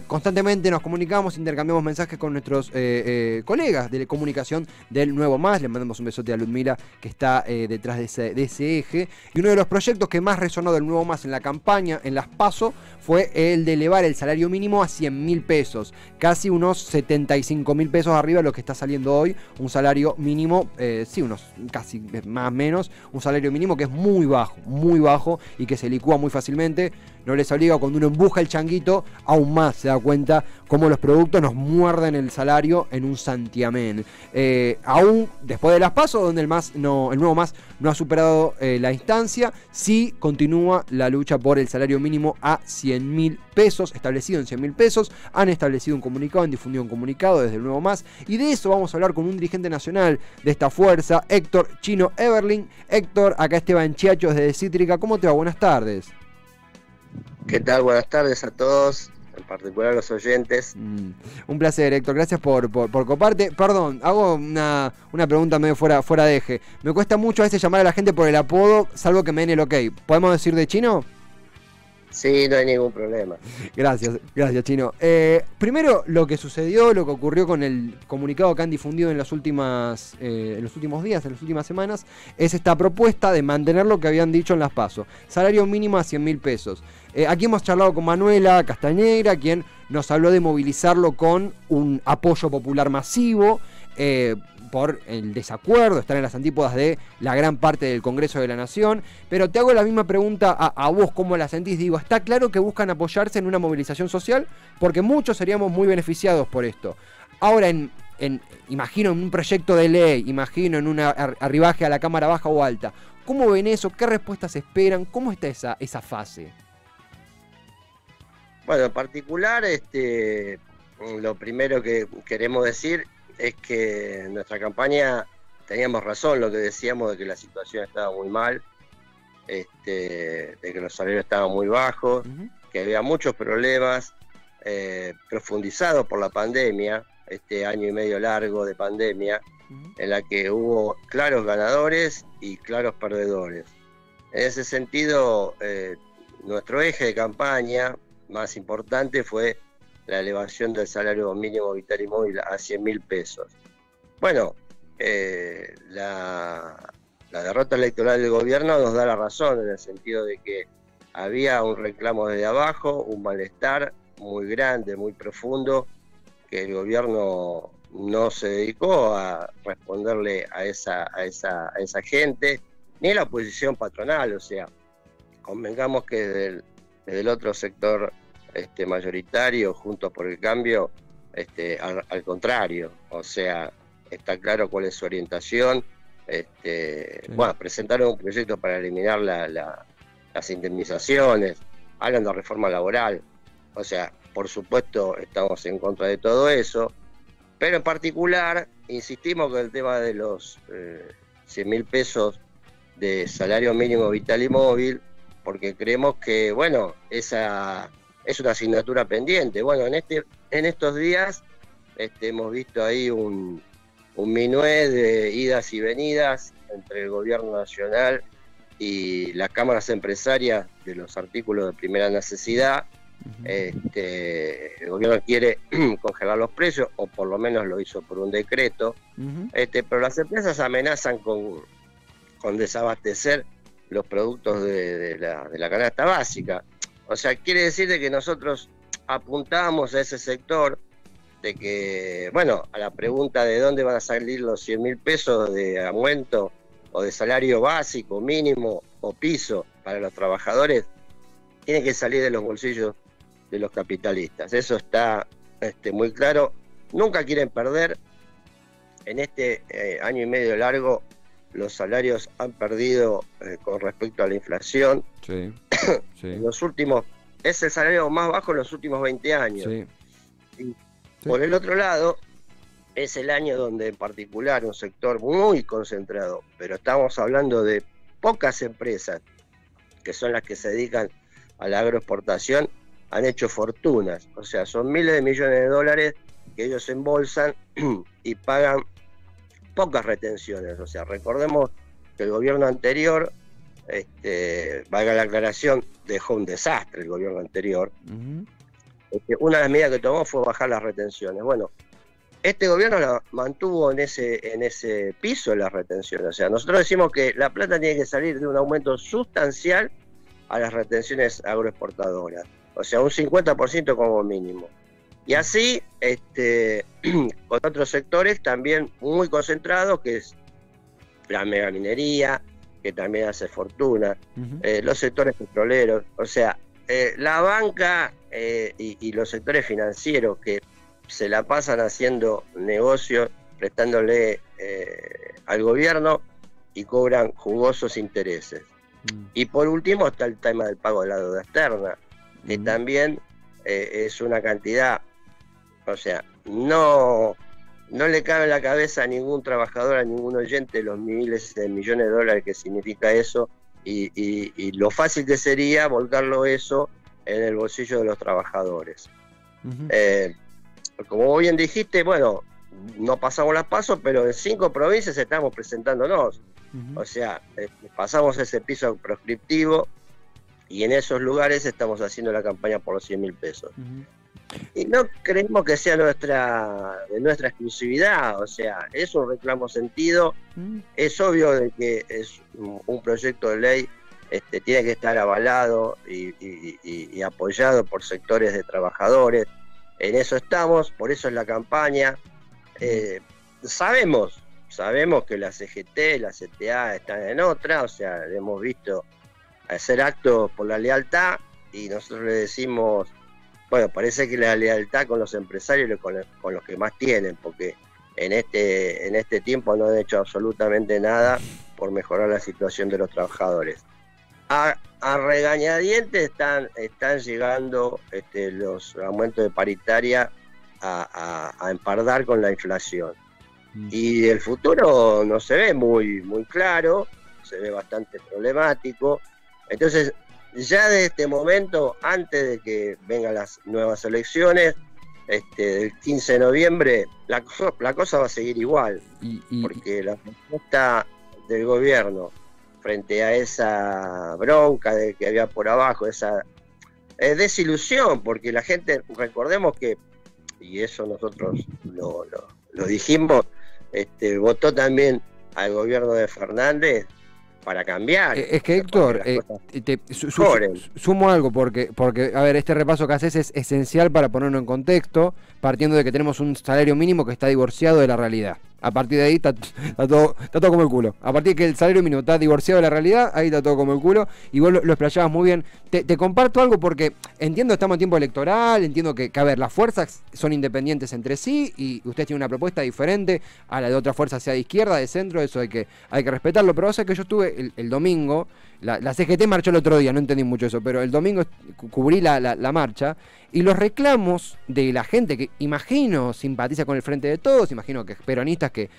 Constantemente nos comunicamos, intercambiamos mensajes con nuestros colegas de comunicación del Nuevo Más. Le mandamos un besote a Ludmila, que está detrás de ese eje. Y uno de los proyectos que más resonó del Nuevo Más en la campaña, en las PASO, fue el de elevar el salario mínimo a 100.000 pesos. Casi unos 75.000 pesos arriba de lo que está saliendo hoy. Un salario mínimo, sí, unos casi más o menos. Un salario mínimo que es muy bajo y que se licúa muy fácilmente. No les obliga, cuando uno empuja el changuito, aún más se da cuenta cómo los productos nos muerden el salario en un santiamén. Aún después de las PASO, donde el Nuevo Más no ha superado la instancia, sí continúa la lucha por el salario mínimo a 100.000 pesos, establecido en 100.000 pesos. Han establecido un comunicado, han difundido un comunicado desde el Nuevo Más, y de eso vamos a hablar con un dirigente nacional de esta fuerza, Héctor Chino Eberling. Héctor, acá Esteban Chiacho desde Cítrica. ¿Cómo te va? Buenas tardes. ¿Qué tal? Buenas tardes a todos, en particular a los oyentes. Un placer, Héctor. Gracias por coparte. Perdón, hago una pregunta medio fuera de eje. Me cuesta mucho a veces llamar a la gente por el apodo, salvo que me den el ok. ¿Podemos decir de Chino? Sí, no hay ningún problema. Gracias, Chino. Primero, lo que sucedió, lo que ocurrió con el comunicado que han difundido en los últimos días, en las últimas semanas, es esta propuesta de mantener lo que habían dicho en las PASO. Salario mínimo a 100.000 pesos. Aquí hemos charlado con Manuela Castañeira, quien nos habló de movilizarlo con un apoyo popular masivo, por el desacuerdo, estar en las antípodas de la gran parte del Congreso de la Nación. Pero te hago la misma pregunta a vos, ¿cómo la sentís? Digo, está claro que buscan apoyarse en una movilización social, porque muchos seríamos muy beneficiados por esto. Ahora, imagino en un proyecto de ley, imagino en un arribaje a la Cámara Baja o Alta, ¿cómo ven eso? ¿Qué respuestas esperan? ¿Cómo está esa fase? Bueno, en particular, lo primero que queremos decir es que en nuestra campaña teníamos razón lo que decíamos de que la situación estaba muy mal, de que los salarios estaban muy bajos, que había muchos problemas profundizados por la pandemia, este año y medio largo de pandemia, en la que hubo claros ganadores y claros perdedores. En ese sentido, nuestro eje de campaña más importante fue la elevación del salario mínimo vital y móvil a 100.000 pesos. Bueno, la derrota electoral del gobierno nos da la razón, en el sentido de que había un reclamo desde abajo, un malestar muy grande, muy profundo, que el gobierno no se dedicó a responderle a esa gente, ni la oposición patronal. O sea, convengamos que desde el otro sector mayoritario, Juntos por el Cambio, al contrario, o sea, está claro cuál es su orientación. Bueno, presentaron un proyecto para eliminar las indemnizaciones, hablan de reforma laboral, o sea, por supuesto estamos en contra de todo eso, pero en particular insistimos con el tema de los 100.000 pesos de salario mínimo vital y móvil, porque creemos que, bueno, esa es una asignatura pendiente. Bueno, en estos días hemos visto ahí un minué de idas y venidas entre el gobierno nacional y las cámaras empresarias de los artículos de primera necesidad. El gobierno quiere congelar los precios, o por lo menos lo hizo por un decreto, pero las empresas amenazan con desabastecer los productos de la canasta básica. O sea, quiere decir de que nosotros apuntamos a ese sector, de que, bueno, a la pregunta de dónde van a salir los 100.000 pesos de aumento o de salario básico, mínimo o piso para los trabajadores, tiene que salir de los bolsillos de los capitalistas. Eso está muy claro. Nunca quieren perder. En este año y medio largo, los salarios han perdido con respecto a la inflación. Sí. En los últimos, es el salario más bajo en los últimos 20 años. Sí. Y por el otro lado, es el año donde en particular un sector muy concentrado, pero estamos hablando de pocas empresas, que son las que se dedican a la agroexportación, han hecho fortunas. O sea, son miles de millones de dólares que ellos embolsan y pagan pocas retenciones. O sea, recordemos que el gobierno anterior, valga la aclaración, dejó un desastre el gobierno anterior. una de las medidas que tomó fue bajar las retenciones. Bueno, este gobierno la mantuvo en ese piso las retenciones. O sea, nosotros decimos que la plata tiene que salir de un aumento sustancial a las retenciones agroexportadoras. O sea, un 50% como mínimo. Y así, con otros sectores también muy concentrados, que es la megaminería, que también hace fortuna, los sectores petroleros, o sea, la banca y los sectores financieros que se la pasan haciendo negocios, prestándole al gobierno y cobran jugosos intereses. Y por último está el tema del pago de la deuda externa, que también es una cantidad, o sea, no le cabe en la cabeza a ningún trabajador, a ningún oyente, los miles de millones de dólares que significa eso, y lo fácil que sería volcarlo eso en el bolsillo de los trabajadores. Como bien dijiste, bueno, no pasamos las pasos, pero en 5 provincias estamos presentándonos. O sea, pasamos ese piso proscriptivo y en esos lugares estamos haciendo la campaña por los 100.000 pesos. Y no creemos que sea de nuestra exclusividad, o sea, es un reclamo sentido. Es obvio de que es un proyecto de ley, tiene que estar avalado y apoyado por sectores de trabajadores. En eso estamos, por eso es la campaña. Sabemos que la CGT, la CTA están en otra, o sea, hemos visto hacer actos por la lealtad y nosotros le decimos, bueno, parece que la lealtad con los empresarios y con los que más tienen, porque en este tiempo no han hecho absolutamente nada por mejorar la situación de los trabajadores. A regañadientes están llegando los aumentos de paritaria a empardar con la inflación. Y el futuro no se ve muy claro, se ve bastante problemático. Entonces, ya de este momento, antes de que vengan las nuevas elecciones, el 15 de noviembre, la cosa va a seguir igual, porque la respuesta del gobierno frente a esa bronca que había por abajo, esa desilusión, porque la gente, recordemos que, y eso nosotros lo dijimos, votó también al gobierno de Fernández para cambiar. Es que Héctor, sumo algo, porque, a ver, este repaso que haces es esencial para ponerlo en contexto, partiendo de que tenemos un salario mínimo que está divorciado de la realidad. A partir de ahí está todo como el culo. A partir de que el salario mínimo está divorciado de la realidad, ahí está todo como el culo. Y vos lo explayabas muy bien. Te comparto algo porque entiendo que estamos en tiempo electoral, entiendo que, a ver, las fuerzas son independientes entre sí y usted tiene una propuesta diferente a la de otra fuerza, sea de izquierda, de centro, eso hay que respetarlo. Pero o sea que yo estuve el domingo, la CGT marchó el otro día, no entendí mucho eso, pero el domingo cubrí la marcha y los reclamos de la gente que imagino simpatiza con el Frente de Todos, imagino que peronistas que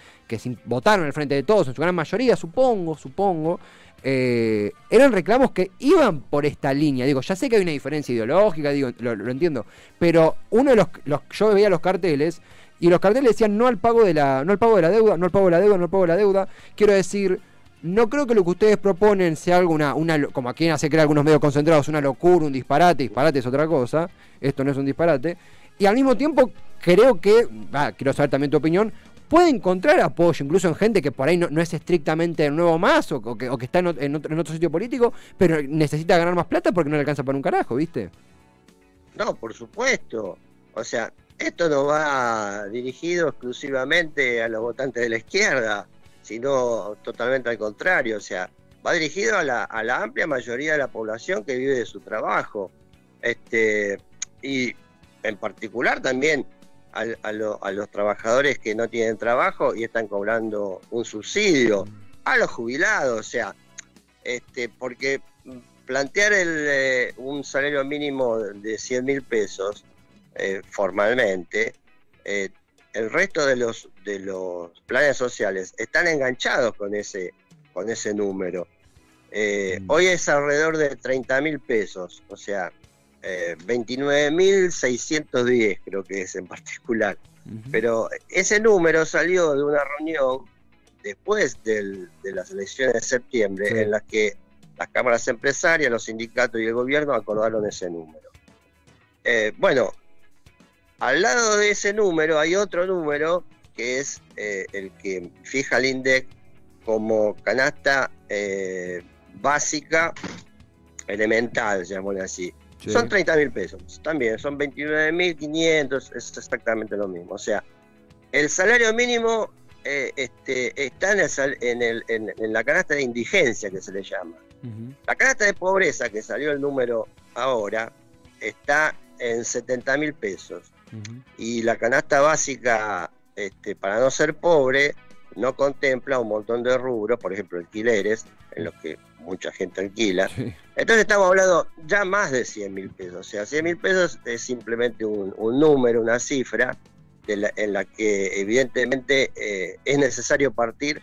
votaron el Frente de Todos en su gran mayoría, supongo, eran reclamos que iban por esta línea. Digo, ya sé que hay una diferencia ideológica, digo, lo entiendo, pero yo veía los carteles y los carteles decían no al pago de la deuda. Quiero decir, no creo que lo que ustedes proponen sea algo como aquí hace creer algunos medios concentrados, una locura, un disparate. Disparate es otra cosa, esto no es un disparate. Y al mismo tiempo creo que, quiero saber también tu opinión, puede encontrar apoyo incluso en gente que por ahí no es estrictamente el Nuevo Más o que está en otro sitio político, pero necesita ganar más plata porque no le alcanza para un carajo, ¿viste? No, por supuesto. O sea, esto no va dirigido exclusivamente a los votantes de la izquierda, sino totalmente al contrario. O sea, va dirigido a la amplia mayoría de la población que vive de su trabajo. Y en particular también a los trabajadores que no tienen trabajo y están cobrando un subsidio, a los jubilados, o sea, porque plantear un salario mínimo de 100.000 pesos formalmente, el resto de los planes sociales están enganchados con ese número. Hoy es alrededor de 30.000 pesos, o sea, 29.610 creo que es en particular. Pero ese número salió de una reunión después de las elecciones de septiembre, en las que las cámaras empresarias, los sindicatos y el gobierno acordaron ese número. bueno, al lado de ese número hay otro número que es el que fija el INDEC como canasta básica elemental, llamémosle así. Sí. Son 30.000 pesos, también son 29.500, es exactamente lo mismo. O sea, el salario mínimo está en la canasta de indigencia, que se le llama. La canasta de pobreza, que salió el número ahora, está en 70.000 pesos. Y la canasta básica, para no ser pobre, no contempla un montón de rubros, por ejemplo, alquileres, en los que mucha gente alquila. Sí. Entonces estamos hablando ya más de 100.000 pesos. O sea, 100.000 pesos es simplemente un número, una cifra, en la que evidentemente es necesario partir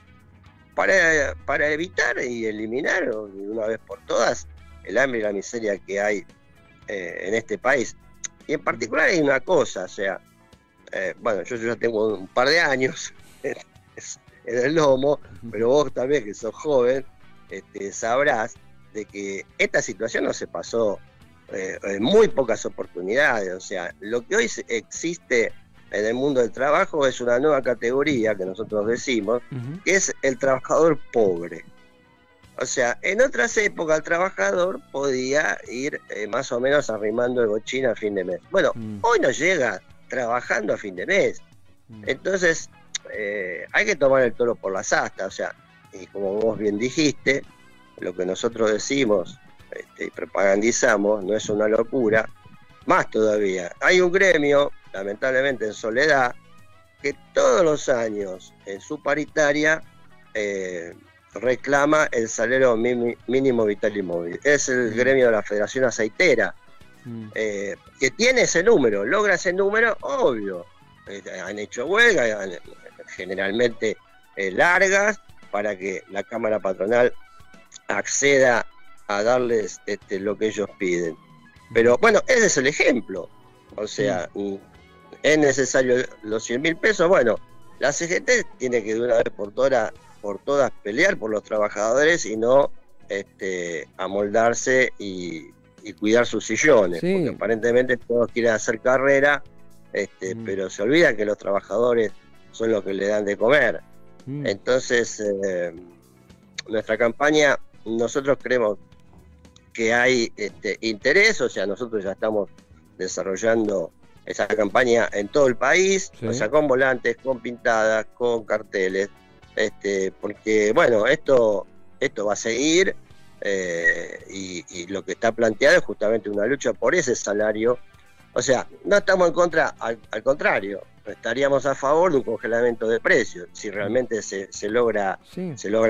para evitar y eliminar de una vez por todas el hambre y la miseria que hay en este país. Y en particular hay una cosa, o sea, bueno, yo ya tengo un par de años en el lomo, pero vos también, que sos joven, sabrás de que esta situación no se pasó en muy pocas oportunidades. O sea, lo que hoy existe en el mundo del trabajo es una nueva categoría que nosotros decimos, que es el trabajador pobre. O sea, en otras épocas el trabajador podía ir más o menos arrimando el bochín a fin de mes. Bueno, hoy no llega trabajando a fin de mes. Entonces, hay que tomar el toro por las astas. O sea, y como vos bien dijiste, lo que nosotros decimos y propagandizamos no es una locura. Más todavía, hay un gremio, lamentablemente en soledad, que todos los años en su paritaria reclama el salario mínimo vital y móvil. Es el gremio de la Federación Aceitera, que tiene ese número, logra ese número, obvio. Han hecho huelgas, generalmente largas, para que la Cámara Patronal acceda a darles lo que ellos piden. Pero bueno, ese es el ejemplo. O sea, es necesario los 100.000 pesos. Bueno, la CGT tiene que de una vez por todas pelear por los trabajadores y no amoldarse y cuidar sus sillones. Sí. Porque aparentemente todos quieren hacer carrera, pero se olvidan que los trabajadores son los que le dan de comer. Entonces, nuestra campaña, nosotros creemos que hay interés. O sea, nosotros ya estamos desarrollando esa campaña en todo el país, sí. O sea, con volantes, con pintadas, con carteles, porque bueno, esto va a seguir, y lo que está planteado es justamente una lucha por ese salario. O sea, no estamos en contra, al contrario, estaríamos a favor de un congelamiento de precios, si realmente se logra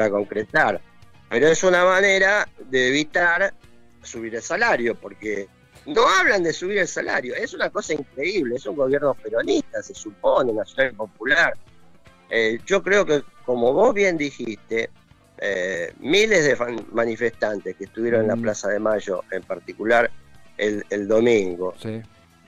concretar. Pero es una manera de evitar subir el salario, porque no hablan de subir el salario. Es una cosa increíble, es un gobierno peronista, se supone, nacional y popular. Yo creo que, como vos bien dijiste, miles de manifestantes que estuvieron en la Plaza de Mayo, en particular el domingo, sí.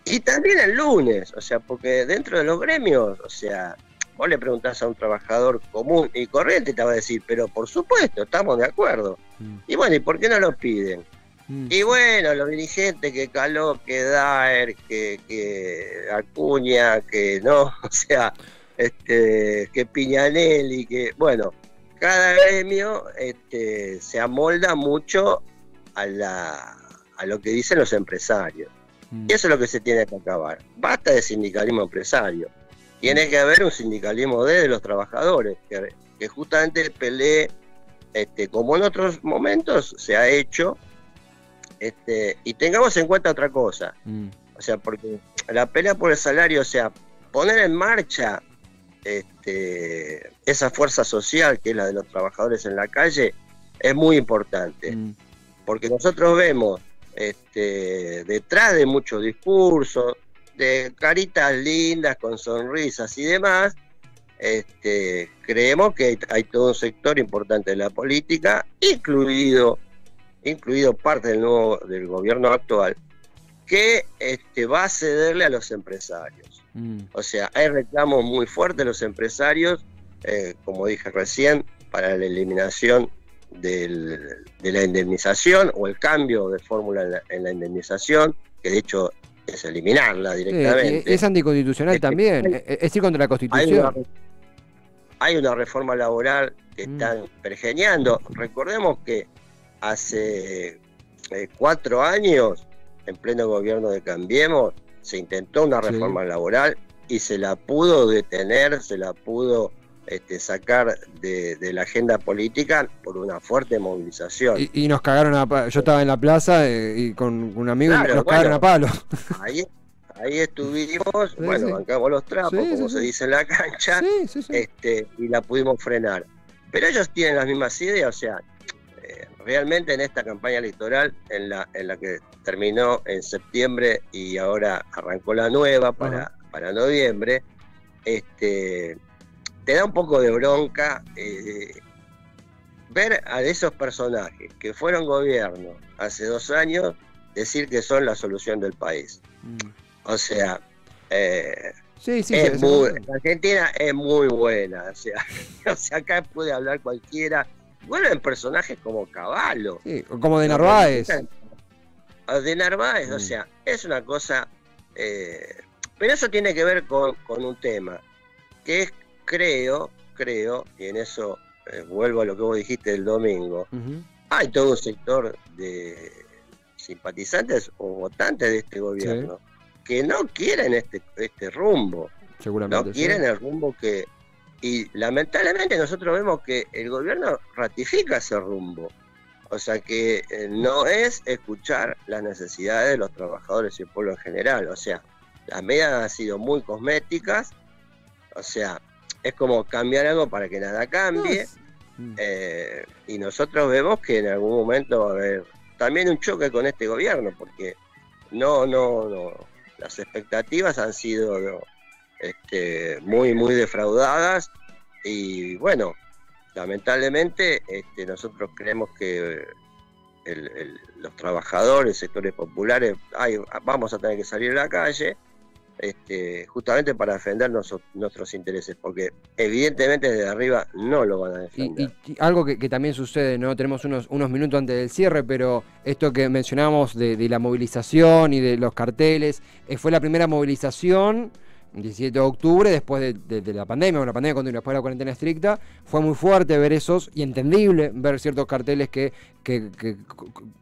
Y también el lunes, o sea, porque dentro de los gremios, o sea, vos le preguntás a un trabajador común y corriente y te va a decir, pero por supuesto, estamos de acuerdo. Y bueno, ¿y por qué no lo piden? Y bueno, los dirigentes que Caló, que Daer, que Acuña, que no, o sea, que Piñanelli, que bueno, cada gremio se amolda mucho a lo que dicen los empresarios. Y eso es lo que se tiene que acabar. Basta de sindicalismo empresario. Tiene que haber un sindicalismo de los trabajadores, que justamente pelee, como en otros momentos se ha hecho. Y tengamos en cuenta otra cosa, o sea, porque la pelea por el salario, o sea, poner en marcha esa fuerza social que es la de los trabajadores en la calle es muy importante, porque nosotros vemos detrás de muchos discursos, de caritas lindas con sonrisas y demás, creemos que hay todo un sector importante de la política, incluido parte del gobierno actual, que va a cederle a los empresarios. O sea, hay reclamos muy fuertes de los empresarios, como dije recién, para la eliminación de la indemnización o el cambio de fórmula en la indemnización, que de hecho es eliminarla Sí, directamente. es anticonstitucional también, es ir contra la Constitución. Hay una reforma laboral que están pergeñando. Recordemos que hace 4 años, en pleno gobierno de Cambiemos, se intentó una reforma laboral y se la pudo detener, se la pudo sacar de la agenda política por una fuerte movilización. Y nos cagaron yo estaba en la plaza y con un amigo y nos cagaron a palo. Ahí estuvimos, bancamos los trapos, como se dice en la cancha, y la pudimos frenar. Pero ellos tienen las mismas ideas, o sea, realmente en esta campaña electoral, en la que terminó en septiembre y ahora arrancó la nueva para noviembre, te da un poco de bronca ver a esos personajes que fueron gobierno hace 2 años decir que son la solución del país. O sea, Argentina es muy buena, o sea, acá puede hablar cualquiera. Vuelven personajes como Cavallo. Sí, como de Narváez. De Narváez, o sea, es una cosa... pero eso tiene que ver con un tema, que es, creo, y en eso vuelvo a lo que vos dijiste el domingo, hay todo un sector de simpatizantes o votantes de este gobierno que no quieren este rumbo. Seguramente. No quieren el rumbo que... Y lamentablemente nosotros vemos que el gobierno ratifica ese rumbo. O sea que no es escuchar las necesidades de los trabajadores y el pueblo en general. O sea, las medidas han sido muy cosméticas. O sea, es como cambiar algo para que nada cambie. Y nosotros vemos que en algún momento va a haber también un choque con este gobierno, porque no. Las expectativas han sido muy defraudadas y bueno, lamentablemente nosotros creemos que los trabajadores, sectores populares, vamos a tener que salir a la calle justamente para defender nuestros intereses, porque evidentemente desde arriba no lo van a defender. Y algo que también sucede, ¿no? Tenemos unos minutos antes del cierre, pero esto que mencionamos de la movilización y de los carteles, fue la primera movilización 17 de octubre, después de la pandemia, bueno, la pandemia continúa, después de la cuarentena estricta, fue muy fuerte ver esos, y entendible ver ciertos carteles que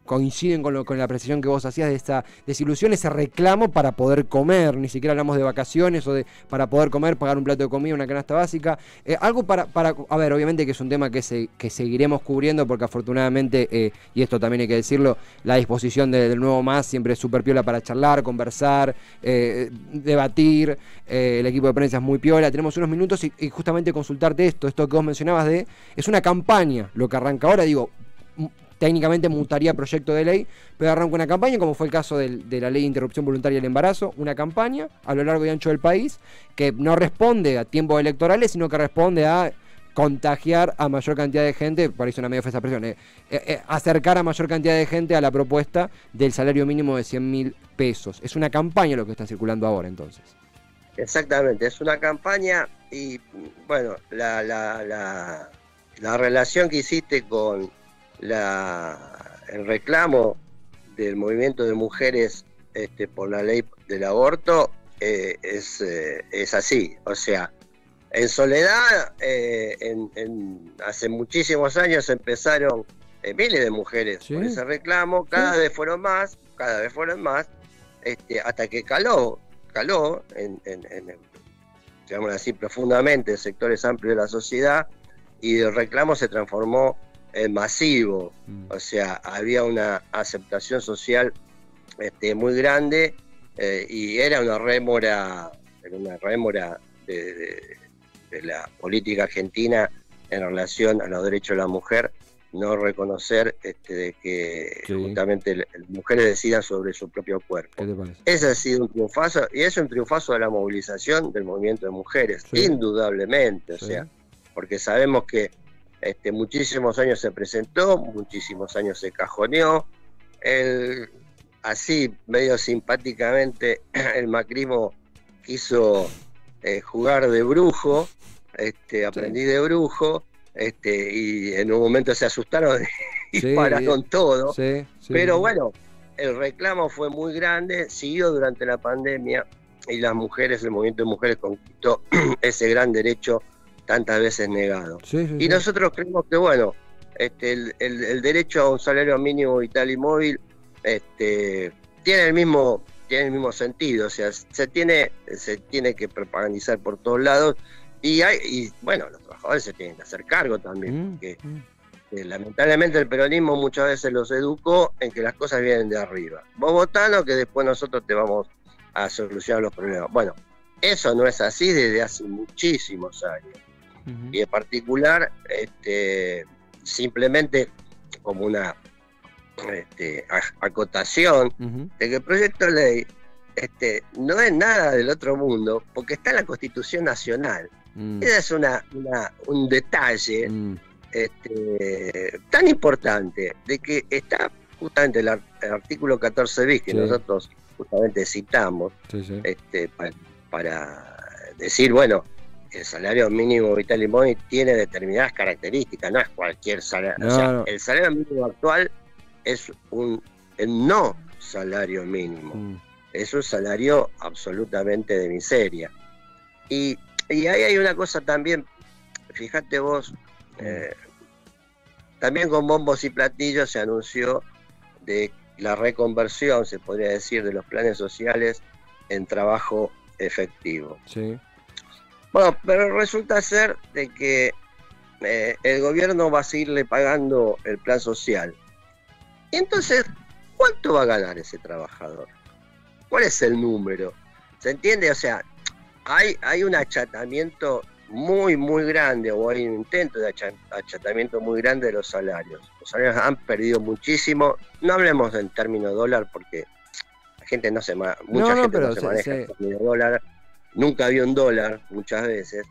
coinciden con la precisión que vos hacías de esta desilusión, ese reclamo para poder comer, ni siquiera hablamos de vacaciones o para poder comer, pagar un plato de comida, una canasta básica, algo para a ver, obviamente que es un tema que seguiremos cubriendo, porque afortunadamente, y esto también hay que decirlo, la disposición del nuevo MAS siempre es súper piola para charlar, conversar, debatir. El equipo de prensa es muy piola. Tenemos unos minutos y justamente consultarte esto que vos mencionabas es una campaña lo que arranca ahora, digo, técnicamente mutaría proyecto de ley, pero arranca una campaña, como fue el caso de la ley de interrupción voluntaria del embarazo, una campaña a lo largo y ancho del país que no responde a tiempos electorales, sino que responde a contagiar a mayor cantidad de gente, por eso una medio fue esa presión, acercar a mayor cantidad de gente a la propuesta del salario mínimo de 100.000 pesos. Es una campaña lo que está circulando ahora, entonces. Exactamente, es una campaña y bueno, la relación que hiciste con el reclamo del movimiento de mujeres por la ley del aborto es así, o sea, en Soledad hace muchísimos años empezaron miles de mujeres por ese reclamo, cada vez fueron más, hasta que caló digamos así, profundamente en sectores amplios de la sociedad, y el reclamo se transformó en masivo. O sea, había una aceptación social muy grande, y era una rémora de la política argentina en relación a los derechos de la mujer, no reconocer de que justamente las mujeres decidan sobre su propio cuerpo. ¿Qué te parece? Ese ha sido un triunfazo, y es un triunfazo de la movilización del movimiento de mujeres, indudablemente, o sea, porque sabemos que muchísimos años se presentó, muchísimos años se cajoneó, así medio simpáticamente el macrismo quiso jugar de brujo, aprendiz de brujo, y en un momento se asustaron y pararon todo. Pero bueno, el reclamo fue muy grande, siguió durante la pandemia y las mujeres, el movimiento de mujeres conquistó ese gran derecho tantas veces negado. Sí, sí, Y sí. nosotros creemos que, bueno, el derecho a un salario mínimo vital y móvil tiene el mismo sentido, o sea, se tiene que propagandizar por todos lados y bueno, los trabajadores se tienen que hacer cargo también, porque lamentablemente el peronismo muchas veces los educó en que las cosas vienen de arriba. Vos votanos que después nosotros te vamos a solucionar los problemas. Bueno, eso no es así desde hace muchísimos años. Y en particular, simplemente como una acotación de que el proyecto de ley no es nada del otro mundo, porque está en la Constitución Nacional. Ese es un detalle tan importante, de que está justamente el artículo 14 bis, que nosotros justamente citamos, para decir, bueno, el salario mínimo vital y móvil tiene determinadas características, no es cualquier salario. No, o sea, el salario mínimo actual es el no salario mínimo. Es un salario absolutamente de miseria. Y ahí hay una cosa también, fíjate vos, también con bombos y platillos se anunció de la reconversión, se podría decir, de los planes sociales en trabajo efectivo. Sí. Bueno, pero resulta ser de que el gobierno va a seguirle pagando el plan social. Y entonces, ¿cuánto va a ganar ese trabajador? ¿Cuál es el número? ¿Se entiende? O sea, hay un achatamiento muy, muy grande, o hay un intento de achatamiento muy grande de los salarios. Los salarios han perdido muchísimo. No hablemos en términos dólar, porque la gente no se maneja en términos dólar. Nunca había un dólar, muchas veces.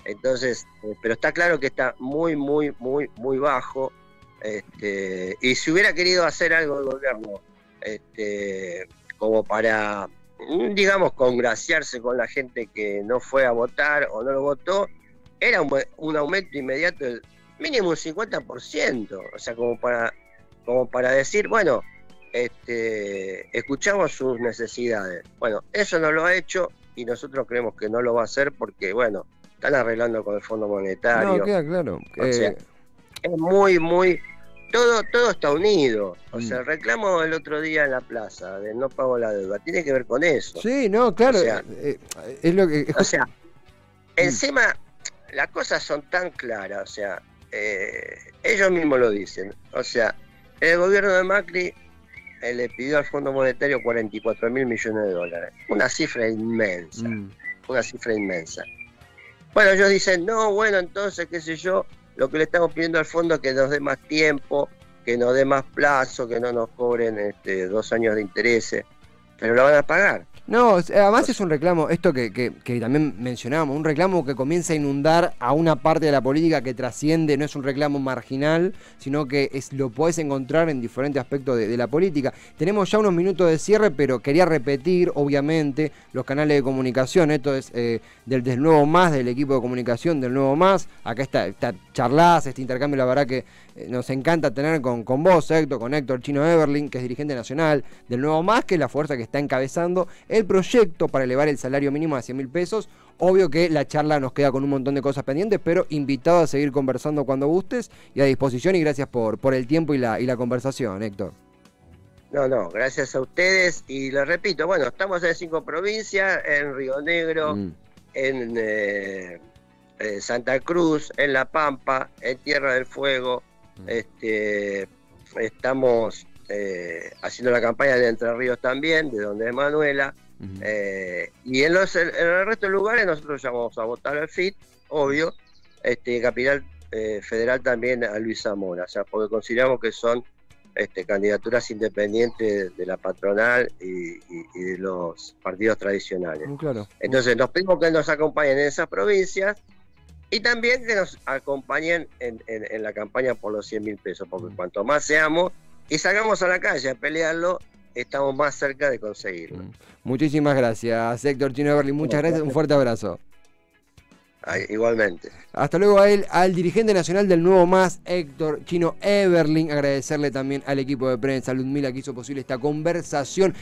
Entonces, pero está claro que está muy, muy, muy, muy bajo. Y si hubiera querido hacer algo el gobierno, como para, digamos, congraciarse con la gente que no fue a votar o no lo votó, era un aumento inmediato del mínimo un 50%. O sea, como para decir, bueno, escuchamos sus necesidades. Bueno, eso no lo ha hecho. Y nosotros creemos que no lo va a hacer porque, bueno, están arreglando con el Fondo Monetario. No, queda claro. O sea, es muy, muy... Todo está unido. O sea, el reclamo del otro día en la plaza de no pago la deuda tiene que ver con eso. Sí, no, claro. O sea, es lo que... O sea, encima las cosas son tan claras. O sea, ellos mismos lo dicen. O sea, el gobierno de Macri le pidió al Fondo Monetario 44.000 millones de dólares. Una cifra inmensa. Una cifra inmensa. Bueno, ellos dicen, no, bueno, entonces, qué sé yo, lo que le estamos pidiendo al fondo es que nos dé más tiempo, que nos dé más plazo, que no nos cobren 2 años de intereses, pero lo van a pagar. No, además es un reclamo, esto que también mencionábamos, un reclamo que comienza a inundar a una parte de la política que trasciende, no es un reclamo marginal, sino que lo podés encontrar en diferentes aspectos de la política. Tenemos ya unos minutos de cierre, pero quería repetir, obviamente, los canales de comunicación. Esto es del Nuevo Más, del equipo de comunicación del Nuevo Más. Acá está charlas, este intercambio, la verdad que nos encanta tener con vos, Héctor, con Héctor Chino Everling, que es dirigente nacional del Nuevo Más, que es la fuerza que está encabezando el proyecto para elevar el salario mínimo a 100.000 pesos. Obvio que la charla nos queda con un montón de cosas pendientes, pero invitado a seguir conversando cuando gustes y a disposición, y gracias por el tiempo y la conversación, Héctor. No, gracias a ustedes, y les repito, bueno, estamos en 5 provincias, en Río Negro, en Santa Cruz, en La Pampa, en Tierra del Fuego. Estamos haciendo la campaña de Entre Ríos también, de donde es Manuela. Y en el resto de lugares nosotros ya vamos a votar al FIT, obvio, Capital Federal también a Luis Zamora, o sea, porque consideramos que son candidaturas independientes de la patronal y de los partidos tradicionales. Claro. Entonces nos pedimos que nos acompañen en esas provincias y también que nos acompañen en la campaña por los 100.000 pesos, porque cuanto más seamos y salgamos a la calle a pelearlo, estamos más cerca de conseguirlo. Muchísimas gracias, Héctor Chino Everling. Muchas gracias, un fuerte abrazo. Igualmente. Hasta luego a él, al dirigente nacional del Nuevo Más, Héctor Chino Eberling. Agradecerle también al equipo de prensa, Ludmila, que hizo posible esta conversación.